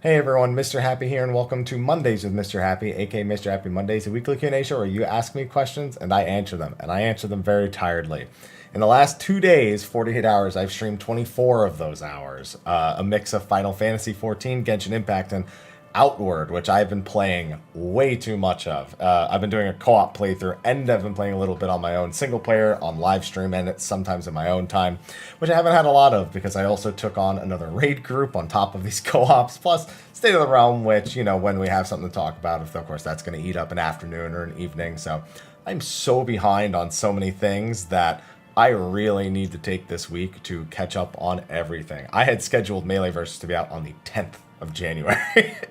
Hey everyone, Mrhappy here, and welcome to Mondays with Mrhappy, aka Mrhappy Mondays, a weekly Q&A show where you ask me questions and I answer them, and I answer them very tiredly. In the last 2 days, 48 hours, I've streamed 24 of those hours, a mix of Final Fantasy XIV, Genshin Impact, and Outward, which I've been playing way too much of. I've been doing a co-op playthrough, and I've been playing a little bit on my own single player, on live stream, and sometimes in my own time, which I haven't had a lot of because I also took on another raid group on top of these co-ops, plus State of the Realm, which, you know, when we have something to talk about, of course, that's going to eat up an afternoon or an evening. So I'm so behind on so many things that I really need to take this week to catch up on everything. I had scheduled Melee Versus to be out on the 10th of January.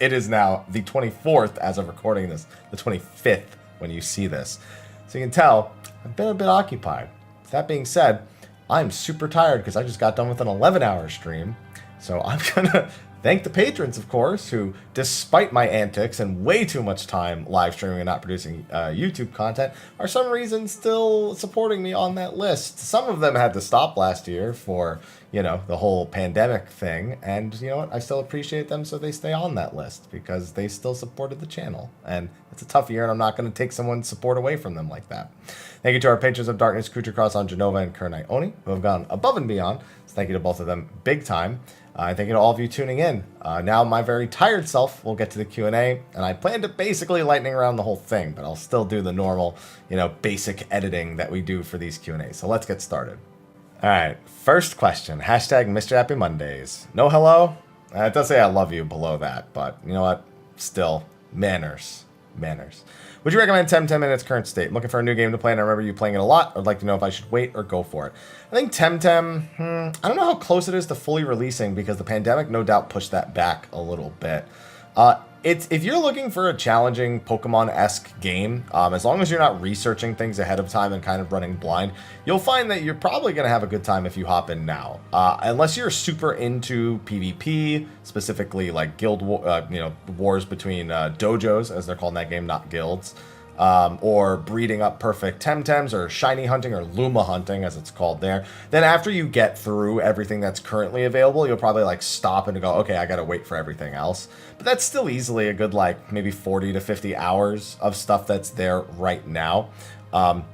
It is now the 24th as of recording this, the 25th when you see this. So you can tell I've been a bit occupied. That being said, I'm super tired because I just got done with an 11-hour stream. So I'm going to thank the patrons, of course, who, despite my antics and way too much time live streaming and not producing YouTube content, are some reason still supporting me on that list. Some of them had to stop last year for, you know, the whole pandemic thing. And you know what? I still appreciate them, so they stay on that list because they still supported the channel. And it's a tough year, and I'm not going to take someone's support away from them like that. Thank you to our patrons of Darkness, Khuja Cross on Jenova and Kurenai Oni, who have gone above and beyond. So thank you to both of them big time. And thank you to all of you tuning in. Now my very tired self will get to the Q&A, and I plan to basically lightning around the whole thing, but I'll still do the normal, you know, basic editing that we do for these Q&As. So let's get started. All right, first question, hashtag Mrhappy Mondays. No hello? It does say I love you below that, but you know what? Still, manners. Would you recommend Temtem in its current state? I'm looking for a new game to play, and I remember you playing it a lot. I'd like to know if I should wait or go for it. I think Temtem, I don't know how close it is to fully releasing because the pandemic no doubt pushed that back a little bit. If you're looking for a challenging Pokemon-esque game, as long as you're not researching things ahead of time and kind of running blind, you'll find that you're probably going to have a good time if you hop in now. Unless you're super into PvP, specifically like guild wars between dojos, as they're called in that game, not guilds, or breeding up perfect Temtems, or shiny hunting, or Luma hunting, as it's called there. Then after you get through everything that's currently available, you'll probably like stop and go, okay, I gotta wait for everything else. But that's still easily a good like maybe 40 to 50 hours of stuff that's there right now.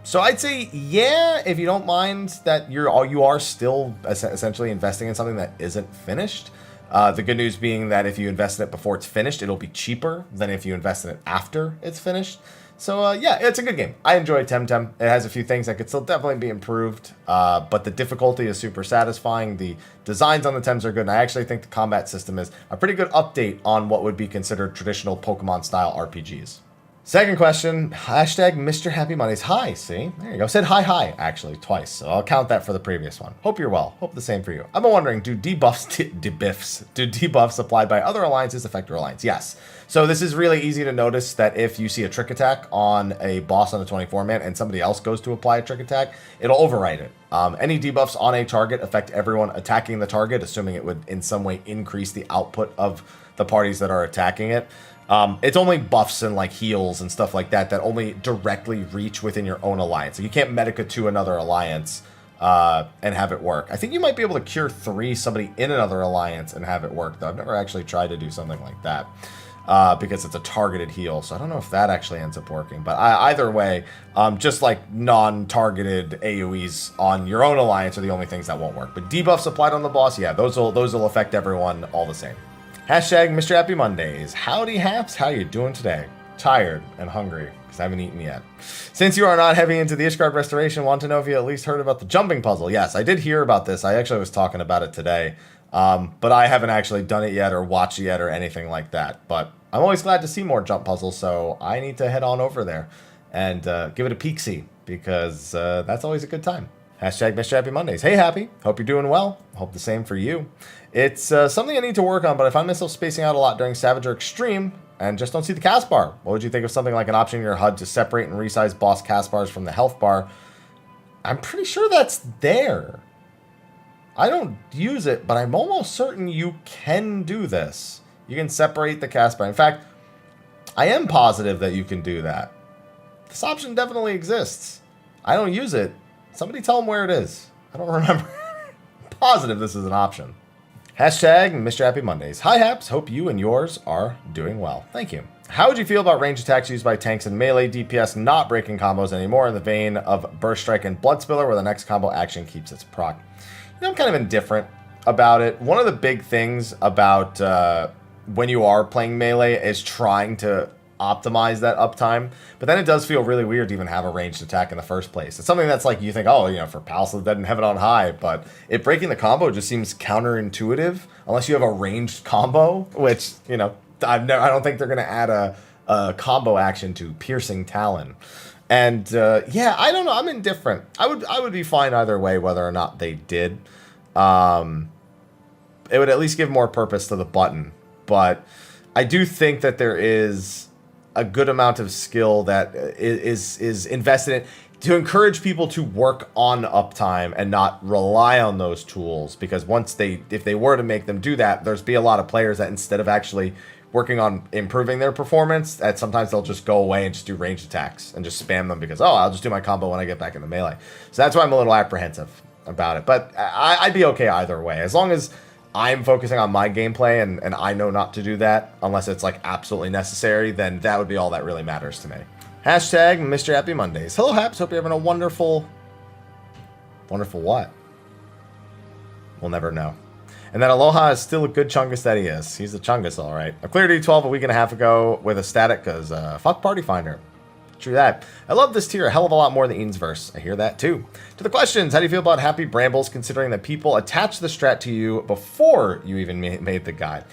So I'd say, yeah, if you don't mind that you are still essentially investing in something that isn't finished. The good news being that if you invest in it before it's finished, it'll be cheaper than if you invest in it after it's finished. So, yeah, it's a good game. I enjoy Temtem. It has a few things that could still definitely be improved, but the difficulty is super satisfying. The designs on the Tems are good, and I actually think the combat system is a pretty good update on what would be considered traditional Pokemon-style RPGs. Second question, hashtag Mrhappy Mondays. Hi, see? There you go. Said hi, actually, twice. So I'll count that for the previous one. Hope you're well. Hope the same for you. I've been wondering, do debuffs applied by other alliances affect your alliance? Yes. So this is really easy to notice that if you see a trick attack on a boss on a 24-man and somebody else goes to apply a trick attack, it'll override it. Any debuffs on a target affect everyone attacking the target, assuming it would in some way increase the output of the parties that are attacking it. It's only buffs and like heals and stuff like that that only directly reach within your own alliance. So you can't Medica to another alliance and have it work. I think you might be able to cure 3 somebody in another alliance and have it work, though. I've never actually tried to do something like that because it's a targeted heal. So I don't know if that actually ends up working. But either way, just like non-targeted AoEs on your own alliance are the only things that won't work. But debuffs applied on the boss, yeah, those will affect everyone all the same. Hashtag Mrhappy Mondays. Howdy haps, how you doing today? Tired and hungry, because I haven't eaten yet. Since you are not heavy into the Ishgard restoration, want to know if you at least heard about the jumping puzzle. Yes, I did hear about this. I actually was talking about it today. But I haven't actually done it yet or watched it yet or anything like that. But I'm always glad to see more jump puzzles, so I need to head on over there and give it a peek-see, because that's always a good time. Hashtag Mrhappy Mondays. Hey, Happy. Hope you're doing well. Hope the same for you. It's something I need to work on, but I find myself spacing out a lot during Savage or Extreme and just don't see the cast bar. What would you think of something like an option in your HUD to separate and resize boss cast bars from the health bar? I'm pretty sure that's there. I don't use it, but I'm almost certain you can do this. You can separate the cast bar. In fact, I am positive that you can do that. This option definitely exists. I don't use it. Somebody tell them where it is. I don't remember. Positive this is an option. Hashtag Mr. Happy Mondays. Hi, Haps. Hope you and yours are doing well. Thank you. How would you feel about range attacks used by tanks and melee DPS not breaking combos anymore in the vein of Burst Strike and Blood Spiller, where the next combo action keeps its proc? I'm kind of indifferent about it. One of the big things about when you are playing melee is trying to optimize that uptime, but then it does feel really weird to even have a ranged attack in the first place. It's something that's like, you think, oh, for Palace of the Dead and Heaven on High, but it breaking the combo just seems counterintuitive unless you have a ranged combo, which, I don't think they're going to add a combo action to Piercing Talon. And I don't know, I'm indifferent. I would be fine either way whether or not they did. It would at least give more purpose to the button, but I do think that there is a good amount of skill that is invested in to encourage people to work on uptime and not rely on those tools, because if they were to make them do that, there's be a lot of players that instead of actually working on improving their performance, that sometimes they'll just go away and just do ranged attacks and just spam them because, I'll just do my combo when I get back into melee. So that's why I'm a little apprehensive about it, but I'd be okay either way as long as I'm focusing on my gameplay and I know not to do that unless it's like absolutely necessary. Then that would be all that really matters to me. Hashtag Mr. Happy Mondays. Hello, Haps. Hope you're having a wonderful what? We'll never know. And that Aloha is still a good Chungus that he is. He's a Chungus, all right. I cleared E12 a week and a half ago with a static because fuck Party Finder. True that. I love this tier a hell of a lot more than Eaton's verse. I hear that too. To the questions, how do you feel about Happy Brambles considering that people attach the strat to you before you even made the guide?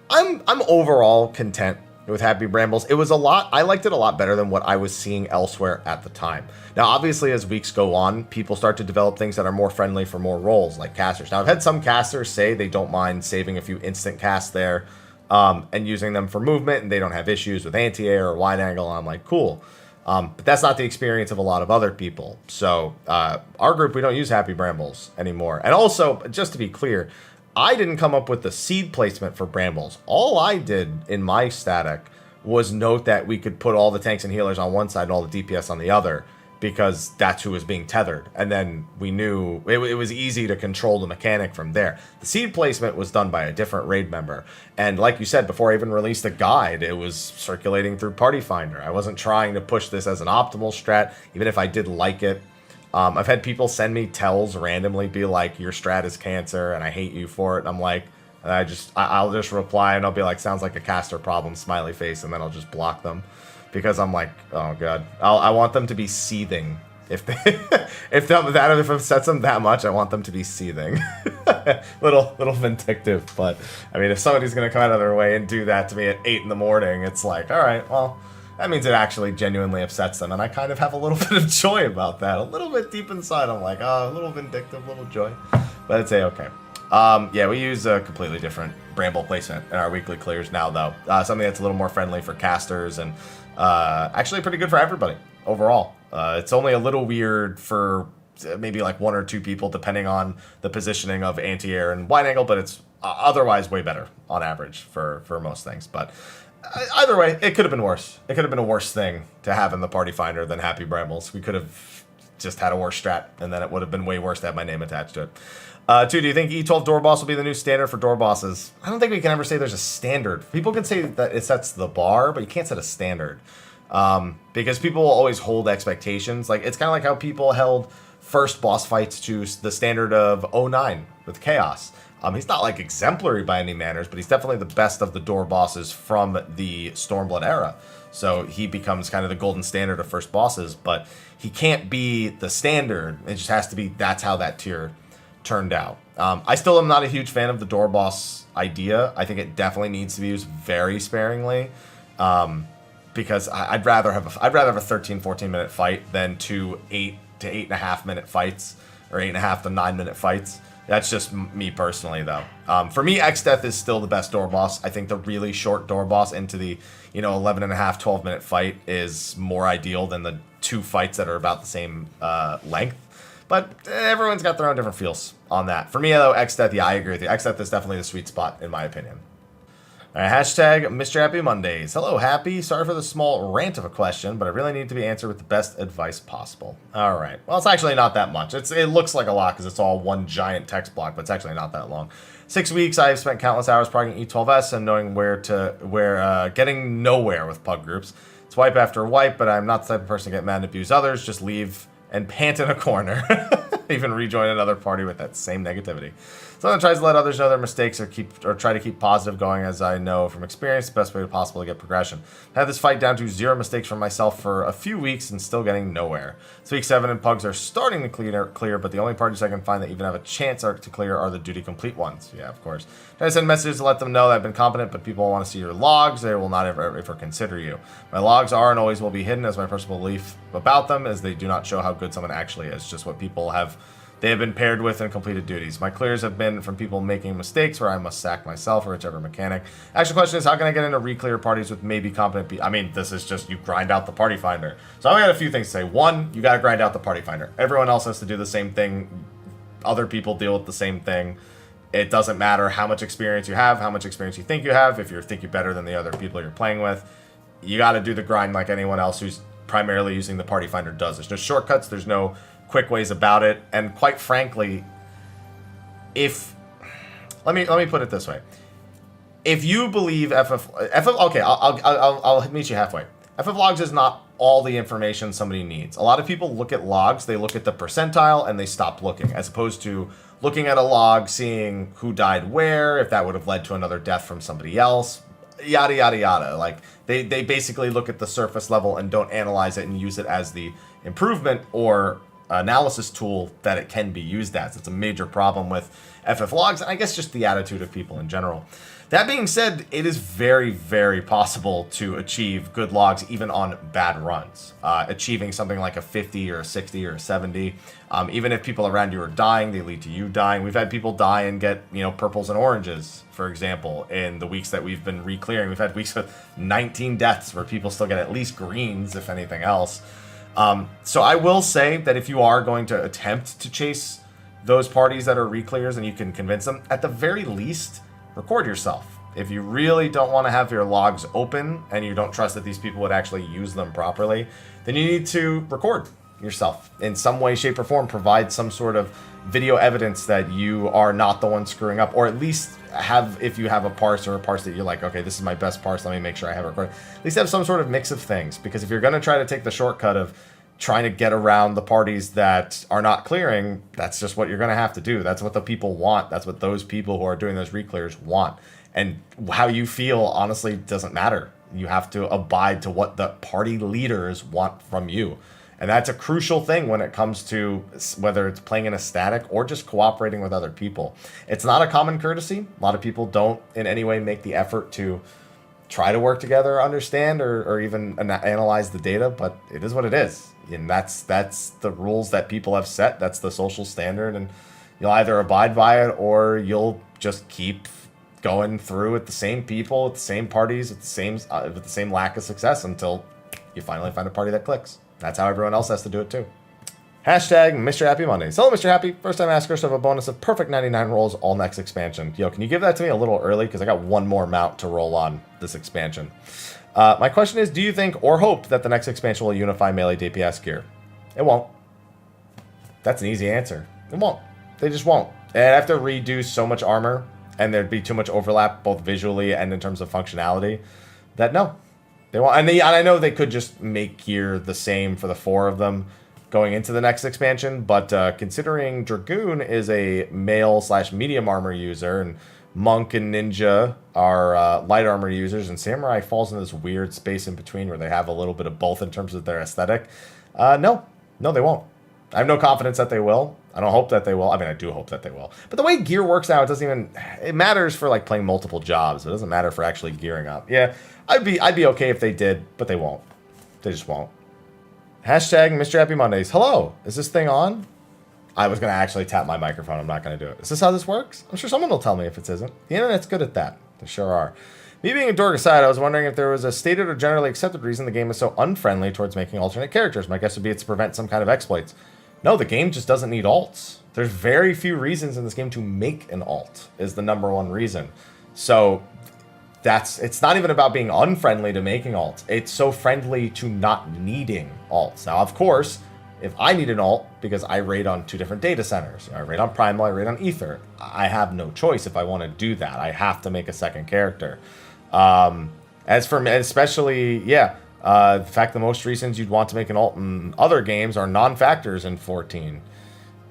I'm overall content with Happy Brambles. I liked it a lot better than what I was seeing elsewhere at the time. Now, obviously, as weeks go on, people start to develop things that are more friendly for more roles, like casters. Now, I've had some casters say they don't mind saving a few instant casts there and using them for movement, and they don't have issues with anti-air or wide angle. I'm like, cool. But that's not the experience of a lot of other people. So our group, we don't use Happy Brambles anymore. And also, just to be clear, I didn't come up with the seed placement for Brambles. All I did in my static was note that we could put all the tanks and healers on one side and all the DPS on the other, because that's who was being tethered. And then we knew it was easy to control the mechanic from there. The seed placement was done by a different raid member. And like you said, before I even released a guide, it was circulating through Party Finder. I wasn't trying to push this as an optimal strat, even if I did like it. I've had people send me tells randomly, be like, your strat is cancer and I hate you for it. And I'm like, I'll just reply and I'll be like, sounds like a caster problem, smiley face, and then I'll just block them. Because I'm like, oh god, I want them to be seething. If it upsets them that much, I want them to be seething. little vindictive, but I mean, if somebody's gonna come out of their way and do that to me at 8 in the morning, it's like, all right, well, that means it actually genuinely upsets them, and I kind of have a little bit of joy about that. A little bit deep inside, I'm like, oh, a little vindictive, little joy, but it's okay. We use a completely different Bramble placement in our weekly clears now, though. Something that's a little more friendly for casters and actually pretty good for everybody overall. It's only a little weird for maybe like 1 or 2 people, depending on the positioning of anti-air and wide angle, but it's otherwise way better on average for most things. But either way, it could have been worse. It could have been a worse thing to have in the Party Finder than Happy Brambles. We could have just had a worse strat, and then it would have been way worse to have my name attached to it. 2, do you think E12 door boss will be the new standard for door bosses? I don't think we can ever say there's a standard. People can say that it sets the bar, but you can't set a standard. Because people will always hold expectations. Like, it's kind of like how people held first boss fights to the standard of 09 with Chaos. He's not like exemplary by any manners, but he's definitely the best of the door bosses from the Stormblood era. So he becomes kind of the golden standard of first bosses, but he can't be the standard. It just has to be, that's how that tier turned out. I still am not a huge fan of the door boss idea. I think it definitely needs to be used very sparingly. Because I'd rather have a 13-14 minute fight than 2 8 to 8.5 minute fights, or 8.5 to 9 minute fights. That's just me personally, though. For me, X-Death is still the best door boss. I think the really short door boss into the 11.5, 12 minute fight is more ideal than the 2 fights that are about the same length. But everyone's got their own different feels on that. For me, though, X-Death, yeah, I agree with you. X-Death is definitely the sweet spot, in my opinion. All right, hashtag Mr. Happy Mondays. Hello, Happy. Sorry for the small rant of a question, but I really need to be answered with the best advice possible. All right. Well, it's actually not that much. It looks like a lot because it's all one giant text block, but it's actually not that long. 6 weeks, I have spent countless hours progging E12S and knowing getting nowhere with pug groups. It's wipe after wipe, but I'm not the type of person to get mad and abuse others. Just leave and pant in a corner. Even rejoin another party with that same negativity. Someone tries to let others know their mistakes or try to keep positive going, as I know from experience, the best way possible to get progression. I had this fight down to 0 mistakes from myself for a few weeks and still getting nowhere. So week 7 and pugs are starting to clear, but the only parties I can find that even have a chance to clear are the duty complete ones. Yeah, of course. I send messages to let them know that I've been competent, but people want to see your logs. They will not ever consider you. My logs are and always will be hidden, as my personal belief about them is they do not show how good someone actually is, just what people have. They have been paired with and completed duties. My clears have been from people making mistakes where I must sack myself or whichever mechanic. Actual question is, how can I get into re-clear parties with maybe competent I mean, this is just, you grind out the party finder. So I got a few things to say. One, you got to grind out the party finder. Everyone else has to do the same thing. Other people deal with the same thing. It doesn't matter how much experience you have, how much experience you think you have. If you think you're better than the other people you're playing with, you got to do the grind like anyone else who's primarily using the party finder does. There's no shortcuts. There's no quick ways about it, and quite frankly, let me put it this way: if you believe okay, I'll meet you halfway. FF logs is not all the information somebody needs. A lot of people look at logs, they look at the percentile, and they stop looking, as opposed to looking at a log, seeing who died where, if that would have led to another death from somebody else, yada yada yada. Like they basically look at the surface level and don't analyze it and use it as the improvement or analysis tool that it can be used as. It's a major problem with FF logs, and I guess just the attitude of people in general. That being said, it is very, very possible to achieve good logs even on bad runs. Achieving something like a 50 or a 60 or a 70. Even if people around you are dying, they lead to you dying. We've had people die and get, purples and oranges, for example, in the weeks that we've been re-clearing. We've had weeks with 19 deaths where people still get at least greens, if anything else. So I will say that if you are going to attempt to chase those parties that are re-clears and you can convince them, at the very least, record yourself. If you really don't want to have your logs open and you don't trust that these people would actually use them properly, then you need to record yourself in some way, shape, or form. Provide some sort of video evidence that you are not the one screwing up, or at least have, if you have a parse or a parse that you're like, okay, this is my best parse, let me make sure I have it recorded. At least have some sort of mix of things, because if you're going to try to take the shortcut of trying to get around the parties that are not clearing, that's just what you're going to have to do. That's what the people want. That's what those people who are doing those re-clears want. And how you feel, honestly, doesn't matter. You have to abide to what the party leaders want from you. And that's a crucial thing when it comes to whether it's playing in a static or just cooperating with other people. It's not a common courtesy. A lot of people don't in any way make the effort to try to work together, understand, or even analyze the data, but it is what it is. And that's the rules that people have set. That's the social standard, and you'll either abide by it or you'll just keep going through with the same people, with the same parties, with the same lack of success until you finally find a party that clicks. That's how everyone else has to do it too. Hashtag Mr. Happy Mondays. Hello, Mr. Happy. First time asker, so have a bonus of perfect 99 rolls all next expansion. Yo, can you give that to me a little early? Because I got one more mount to roll on this expansion. My question is, do you think or hope that the next expansion will unify melee DPS gear? It won't. That's an easy answer. It won't. They just won't. They'd have to redo so much armor, and there'd be too much overlap, both visually and in terms of functionality, that no. They won't. And I know they could just make gear the same for the 4 of them going into the next expansion, but considering Dragoon is a male/medium armor user, and Monk and Ninja are light armor users, and Samurai falls in this weird space in between where they have a little bit of both in terms of their aesthetic. No, they won't. I have no confidence that they will. I don't hope that they will. I mean, I do hope that they will. But the way gear works now, it matters for like playing multiple jobs. It doesn't matter for actually gearing up. Yeah, I'd be okay if they did, but they won't. They just won't. Hashtag Mr. Happy Mondays. Hello, is this thing on? I was going to actually tap my microphone. I'm not going to do it. Is this how this works? I'm sure someone will tell me if it isn't. The internet's good at that. They sure are. Me being a dork aside, I was wondering if there was a stated or generally accepted reason the game is so unfriendly towards making alternate characters. My guess would be it's to prevent some kind of exploits. No, the game just doesn't need alts. There's very few reasons in this game to make an alt, is the number one reason. So it's not even about being unfriendly to making alts. It's so friendly to not needing alts. Now, of course, if I need an alt because I raid on 2 different data centers, I raid on Primal, I raid on Ether, I have no choice if I want to do that. I have to make a second character. As for me, especially, the fact that most reasons you'd want to make an alt in other games are non-factors in 14.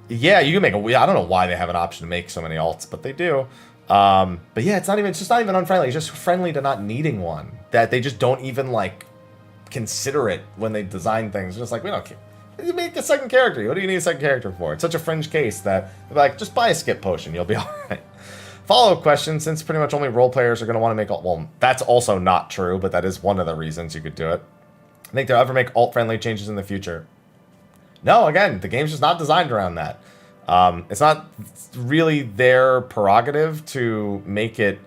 Yeah, you can make I don't know why they have an option to make so many alts, but they do. But yeah, it's just not even unfriendly. It's just friendly to not needing one. That they just don't even like consider it when they design things. Just like, we don't care. You make a second character. What do you need a second character for? It's such a fringe case that they're like, just buy a skip potion, you'll be alright. Follow-up question, since pretty much only role players are going to want to make alt. Well, that's also not true, but that is one of the reasons you could do it. I think they'll ever make alt-friendly changes in the future. No, again, the game's just not designed around that. It's not really their prerogative to make it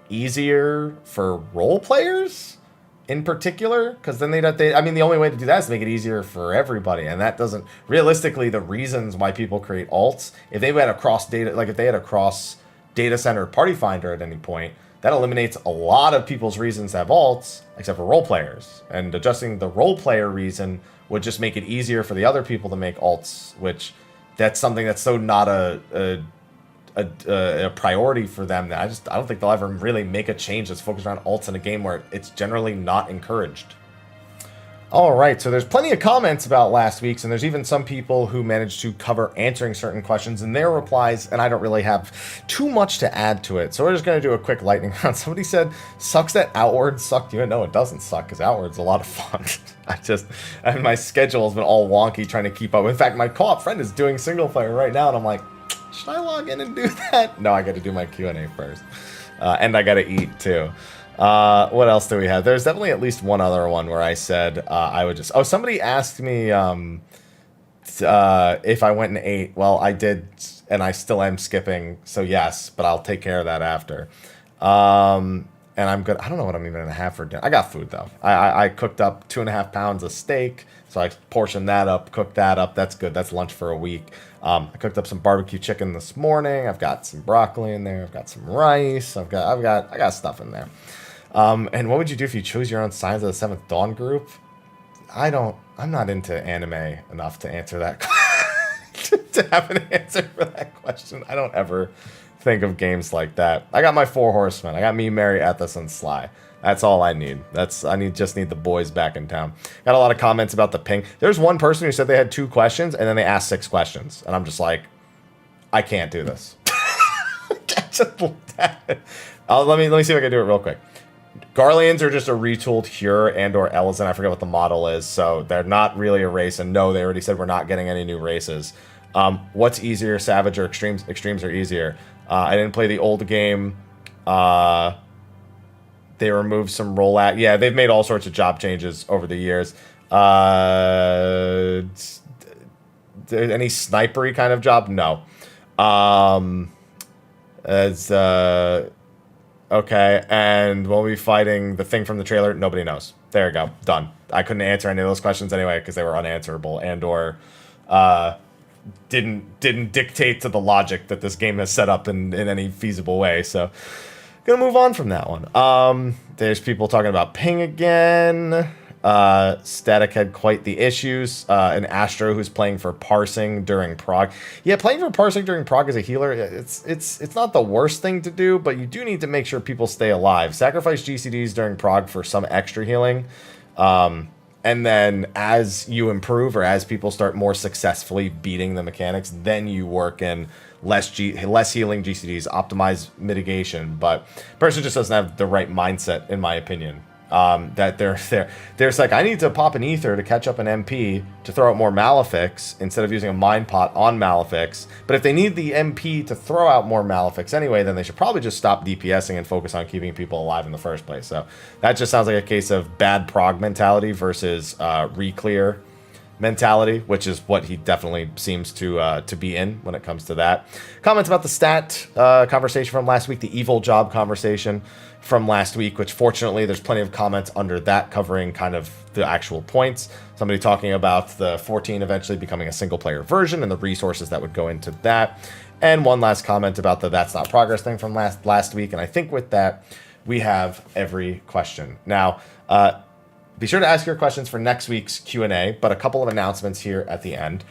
easier for role players in particular, because then the only way to do that is to make it easier for everybody, and that doesn't realistically the reasons why people create alts. If they had a cross data center party finder at any point, that eliminates a lot of people's reasons to have alts, except for role players. And adjusting the role player reason would just make it easier for the other people to make alts, which that's something that's so not a priority for them that I don't think they'll ever really make a change that's focused around alts in a game where it's generally not encouraged. Alright, so there's plenty of comments about last week's, and there's even some people who managed to cover answering certain questions in their replies, and I don't really have too much to add to it. So we're just going to do a quick lightning round. Somebody said, sucks that Outward sucked you. No, it doesn't suck, because Outward's a lot of fun. My schedule has been all wonky trying to keep up. In fact, my co-op friend is doing single player right now, and I'm like, should I log in and do that? No, I got to do my Q&A first. And I got to eat, too. What else do we have? There's definitely at least one other one where I said I would just... Oh, somebody asked me if I went and ate. Well, I did, and I still am skipping, so yes, but I'll take care of that after. And I'm good. I don't know what I'm even going to have for dinner. I got food, though. I cooked up 2.5 pounds of steak, so I portioned that up, cooked that up. That's good. That's lunch for a week. I cooked up some barbecue chicken this morning. I've got some broccoli in there. I've got some rice. I got stuff in there. And what would you do if you chose your own Signs of the Seventh Dawn group? I'm not into anime enough to answer that to have an answer for that question. I don't ever think of games like that. I got my 4 horsemen. I got me, Mary, Ethos, and Sly. That's all I need. Just need the boys back in town. Got a lot of comments about the ping. There's one person who said they had 2 questions, and then they asked 6 questions. And I'm just like, I can't do this. Let me see if I can do it real quick. Garleans are just a retooled Hure and or Elzen. I forget what the model is, so they're not really a race. And no, they already said we're not getting any new races. What's easier, Savage or Extremes? Extremes are easier. I didn't play the old game. They removed some rollout. Yeah, they've made all sorts of job changes over the years. Any snipery kind of job? No. Okay, and we'll be fighting the thing from the trailer. Nobody knows. There you go. Done. I couldn't answer any of those questions anyway because they were unanswerable and or didn't dictate to the logic that this game has set up in any feasible way. So gonna move on from that one. There's people talking about ping again. Static had quite the issues. An Astro who's playing for parsing during prog. Yeah, playing for parsing during prog as a healer, it's not the worst thing to do, but you do need to make sure people stay alive. Sacrifice GCDs during prog for some extra healing. And then as you improve or as people start more successfully beating the mechanics, then you work in less healing GCDs, optimize mitigation. But person just doesn't have the right mindset, in my opinion. That there's like, I need to pop an ether to catch up an MP to throw out more Malefics instead of using a Mind Pot on Malefics. But if they need the MP to throw out more Malefics anyway, then they should probably just stop DPSing and focus on keeping people alive in the first place. So that just sounds like a case of bad prog mentality versus re-clear mentality, which is what he definitely seems to be in when it comes to that. Comments about the stat conversation from last week, the evil job conversation from last week, which fortunately there's plenty of comments under that covering kind of the actual points. Somebody talking about the 14 eventually becoming a single player version and the resources that would go into that. And one last comment about the that's not progress thing from last week. And I think with that, we have every question. Now, be sure to ask your questions for next week's Q&A, but a couple of announcements here at the end.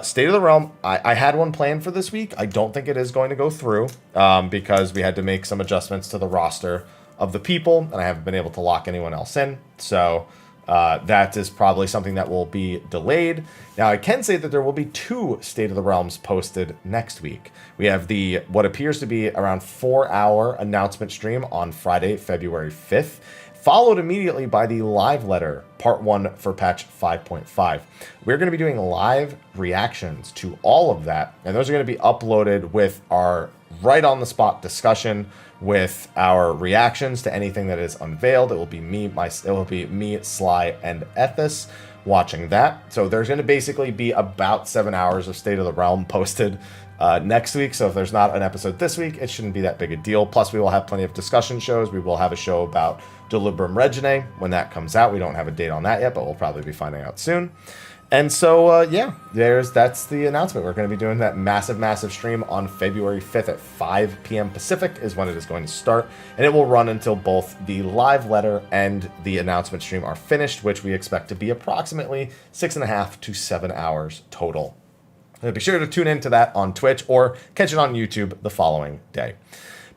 State of the Realm, I had one planned for this week. I don't think it is going to go through because we had to make some adjustments to the roster of the people, and I haven't been able to lock anyone else in. So that is probably something that will be delayed. Now, I can say that there will be 2 State of the Realms posted next week. We have the what appears to be around 4-hour announcement stream on Friday, February 5th, followed immediately by the live letter, part 1 for patch 5.5. We're going to be doing live reactions to all of that, and those are going to be uploaded with our right-on-the-spot discussion, with our reactions to anything that is unveiled. It will be me, Sly, and Ethis watching that. So there's going to basically be about 7 hours of State of the Realm posted next week. So if there's not an episode this week, it shouldn't be that big a deal. Plus, we will have plenty of discussion shows. We will have a show about Delibrum Reginae when that comes out. We don't have a date on that yet, but we'll probably be finding out soon. And so, yeah, that's the announcement. We're going to be doing that massive stream on February 5th at 5 p.m. Pacific is when it is going to start. And it will run until both the live letter and the announcement stream are finished, which we expect to be approximately 6.5 to 7 hours total. So be sure to tune into that on Twitch or catch it on YouTube the following day.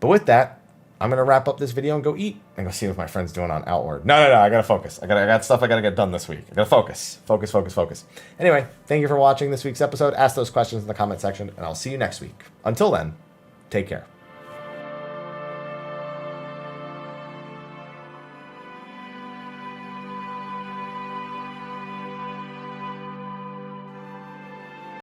But with that, I'm going to wrap up this video and go eat and go see what my friend's doing on Outward. No, I got to focus. I got stuff I got to get done this week. I got to focus. Focus. Anyway, thank you for watching this week's episode. Ask those questions in the comment section, and I'll see you next week. Until then, take care.